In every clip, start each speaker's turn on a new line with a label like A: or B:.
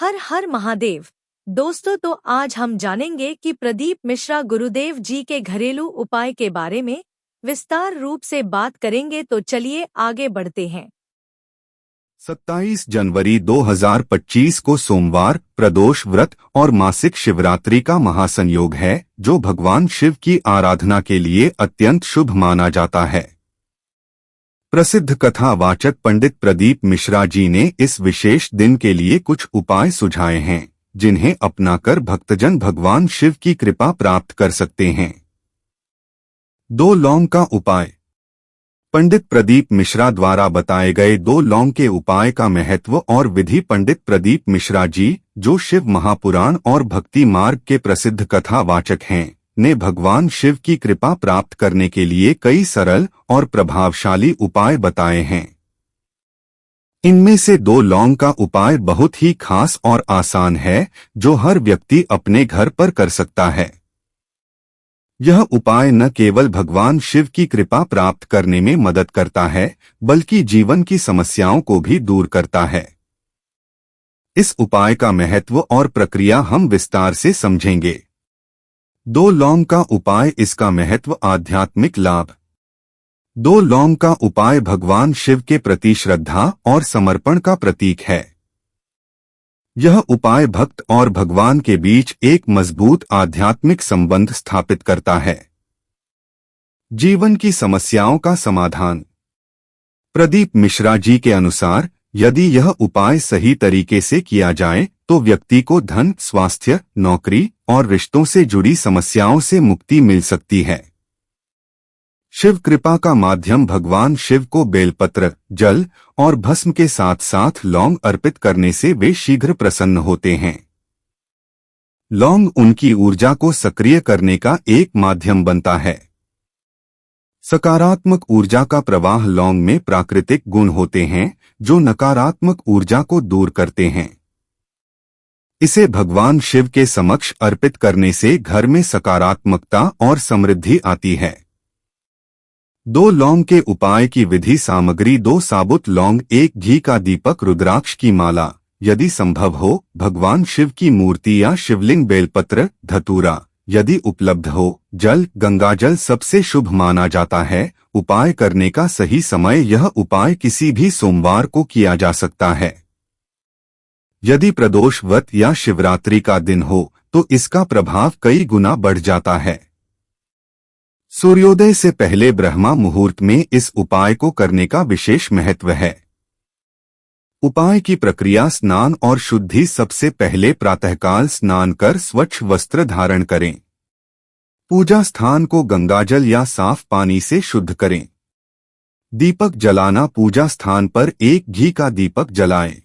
A: हर हर महादेव। दोस्तों, तो आज हम जानेंगे कि प्रदीप मिश्रा गुरुदेव जी के घरेलू उपाय के बारे में विस्तार रूप से बात करेंगे। तो चलिए आगे बढ़ते हैं।
B: 27 जनवरी 2025 को सोमवार प्रदोष व्रत और मासिक शिवरात्रि का महासंयोग है, जो भगवान शिव की आराधना के लिए अत्यंत शुभ माना जाता है। प्रसिद्ध कथावाचक पंडित प्रदीप मिश्रा जी ने इस विशेष दिन के लिए कुछ उपाय सुझाए हैं, जिन्हें अपनाकर भक्तजन भगवान शिव की कृपा प्राप्त कर सकते हैं। 2 लौंग का उपाय। पंडित प्रदीप मिश्रा द्वारा बताए गए 2 लौंग के उपाय का महत्व और विधि। पंडित प्रदीप मिश्रा जी, जो शिव महापुराण और भक्ति मार्ग के प्रसिद्ध कथावाचक हैं, ने भगवान शिव की कृपा प्राप्त करने के लिए कई सरल और प्रभावशाली उपाय बताए हैं। इनमें से 2 लौंग का उपाय बहुत ही खास और आसान है, जो हर व्यक्ति अपने घर पर कर सकता है। यह उपाय न केवल भगवान शिव की कृपा प्राप्त करने में मदद करता है, बल्कि जीवन की समस्याओं को भी दूर करता है। इस उपाय का महत्व और प्रक्रिया हम विस्तार से समझेंगे। 2 लौंग का उपाय। इसका महत्व। आध्यात्मिक लाभ। 2 लौंग का उपाय भगवान शिव के प्रति श्रद्धा और समर्पण का प्रतीक है। यह उपाय भक्त और भगवान के बीच एक मजबूत आध्यात्मिक संबंध स्थापित करता है। जीवन की समस्याओं का समाधान। प्रदीप मिश्रा जी के अनुसार, यदि यह उपाय सही तरीके से किया जाए तो व्यक्ति को धन, स्वास्थ्य, नौकरी और रिश्तों से जुड़ी समस्याओं से मुक्ति मिल सकती है। शिव कृपा का माध्यम। भगवान शिव को बेलपत्र, जल और भस्म के साथ साथ लौंग अर्पित करने से वे शीघ्र प्रसन्न होते हैं। लौंग उनकी ऊर्जा को सक्रिय करने का एक माध्यम बनता है। सकारात्मक ऊर्जा का प्रवाह। लौंग में प्राकृतिक गुण होते हैं, जो नकारात्मक ऊर्जा को दूर करते हैं। इसे भगवान शिव के समक्ष अर्पित करने से घर में सकारात्मकता और समृद्धि आती है। 2 लौंग के उपाय की विधि। सामग्री। 2 साबुत लौंग, 1 घी का दीपक, रुद्राक्ष की माला, यदि संभव हो भगवान शिव की मूर्ति या शिवलिंग, बेलपत्र, धतूरा, यदि उपलब्ध हो जल, गंगाजल सबसे शुभ माना जाता है। उपाय करने का सही समय। यह उपाय किसी भी सोमवार को किया जा सकता है। यदि प्रदोष व्रत या शिवरात्रि का दिन हो तो इसका प्रभाव कई गुना बढ़ जाता है। सूर्योदय से पहले ब्रह्मा मुहूर्त में इस उपाय को करने का विशेष महत्व है। उपाय की प्रक्रिया। स्नान और शुद्धि। सबसे पहले प्रातःकाल स्नान कर स्वच्छ वस्त्र धारण करें। पूजा स्थान को गंगाजल या साफ पानी से शुद्ध करें। दीपक जलाना। पूजा स्थान पर 1 घी का दीपक जलाएं।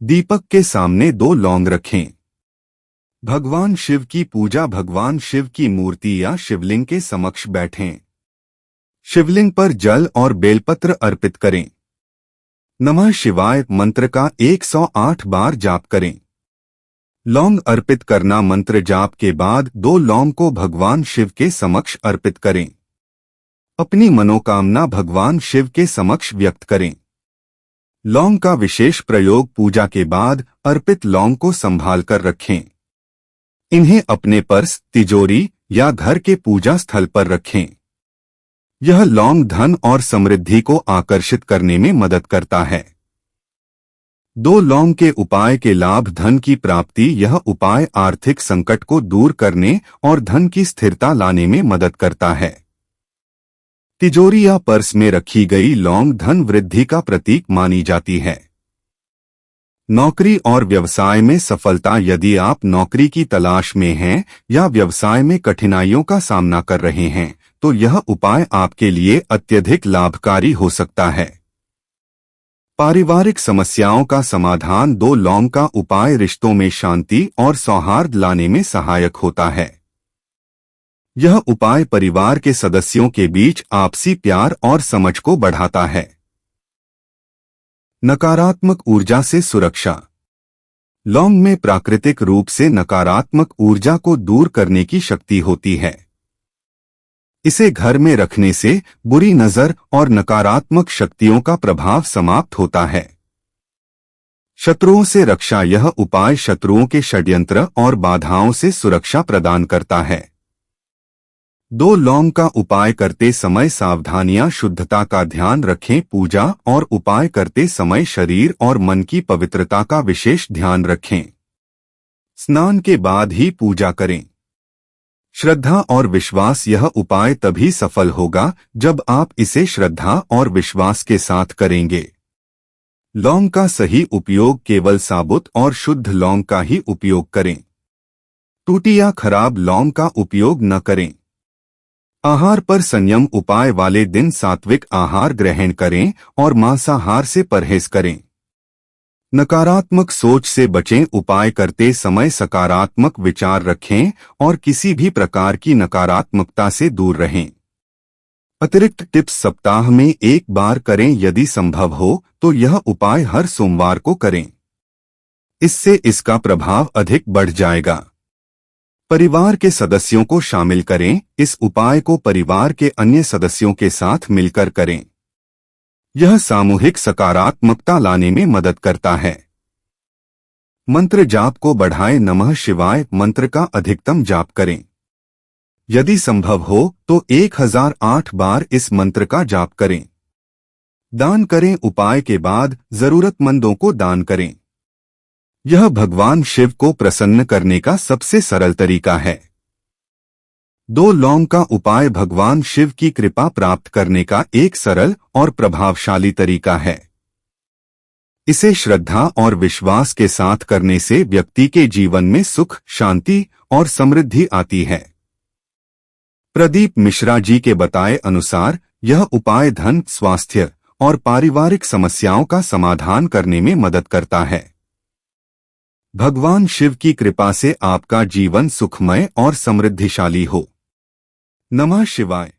B: दीपक के सामने 2 लौंग रखें। भगवान शिव की पूजा। भगवान शिव की मूर्ति या शिवलिंग के समक्ष बैठें। शिवलिंग पर जल और बेलपत्र अर्पित करें। नमः शिवाय मंत्र का 108 बार जाप करें। लौंग अर्पित करना। मंत्र जाप के बाद 2 लौंग को भगवान शिव के समक्ष अर्पित करें। अपनी मनोकामना भगवान शिव के समक्ष व्यक्त करें। लौंग का विशेष प्रयोग। पूजा के बाद अर्पित लौंग को संभाल कर रखें। इन्हें अपने पर्स, तिजोरी या घर के पूजा स्थल पर रखें। यह लौंग धन और समृद्धि को आकर्षित करने में मदद करता है। 2 लौंग के उपाय के लाभ। धन की प्राप्ति। यह उपाय आर्थिक संकट को दूर करने और धन की स्थिरता लाने में मदद करता है। तिजोरी या पर्स में रखी गई लौंग धन वृद्धि का प्रतीक मानी जाती है। नौकरी और व्यवसाय में सफलता। यदि आप नौकरी की तलाश में हैं या व्यवसाय में कठिनाइयों का सामना कर रहे हैं, तो यह उपाय आपके लिए अत्यधिक लाभकारी हो सकता है। पारिवारिक समस्याओं का समाधान। 2 लौंग का उपाय रिश्तों में शांति और सौहार्द लाने में सहायक होता है। यह उपाय परिवार के सदस्यों के बीच आपसी प्यार और समझ को बढ़ाता है। नकारात्मक ऊर्जा से सुरक्षा। लौंग में प्राकृतिक रूप से नकारात्मक ऊर्जा को दूर करने की शक्ति होती है। इसे घर में रखने से बुरी नजर और नकारात्मक शक्तियों का प्रभाव समाप्त होता है। शत्रुओं से रक्षा। यह उपाय शत्रुओं के षड्यंत्र और बाधाओं से सुरक्षा प्रदान करता है। 2 लौंग का उपाय करते समय सावधानियां। शुद्धता का ध्यान रखें। पूजा और उपाय करते समय शरीर और मन की पवित्रता का विशेष ध्यान रखें। स्नान के बाद ही पूजा करें। श्रद्धा और विश्वास। यह उपाय तभी सफल होगा जब आप इसे श्रद्धा और विश्वास के साथ करेंगे। लौंग का सही उपयोग। केवल साबुत और शुद्ध लौंग का ही उपयोग करें। टूटी या खराब लौंग का उपयोग न करें। आहार पर संयम। उपाय वाले दिन सात्विक आहार ग्रहण करें और मांसाहार से परहेज करें। नकारात्मक सोच से बचें। उपाय करते समय सकारात्मक विचार रखें और किसी भी प्रकार की नकारात्मकता से दूर रहें। अतिरिक्त टिप्स। सप्ताह में 1 बार करें। यदि संभव हो तो यह उपाय हर सोमवार को करें। इससे इसका प्रभाव अधिक बढ़ जाएगा। परिवार के सदस्यों को शामिल करें। इस उपाय को परिवार के अन्य सदस्यों के साथ मिलकर करें। यह सामूहिक सकारात्मकता लाने में मदद करता है। मंत्र जाप को बढ़ाएं। नमः शिवाय मंत्र का अधिकतम जाप करें। यदि संभव हो तो 1008 बार इस मंत्र का जाप करें। दान करें। उपाय के बाद जरूरतमंदों को दान करें। यह भगवान शिव को प्रसन्न करने का सबसे सरल तरीका है। 2 लौंग का उपाय भगवान शिव की कृपा प्राप्त करने का एक सरल और प्रभावशाली तरीका है। इसे श्रद्धा और विश्वास के साथ करने से व्यक्ति के जीवन में सुख, शांति और समृद्धि आती है। प्रदीप मिश्रा जी के बताए अनुसार यह उपाय धन, स्वास्थ्य और पारिवारिक समस्याओं का समाधान करने में मदद करता है। भगवान शिव की कृपा से आपका जीवन सुखमय और समृद्धिशाली हो। नमः शिवाय।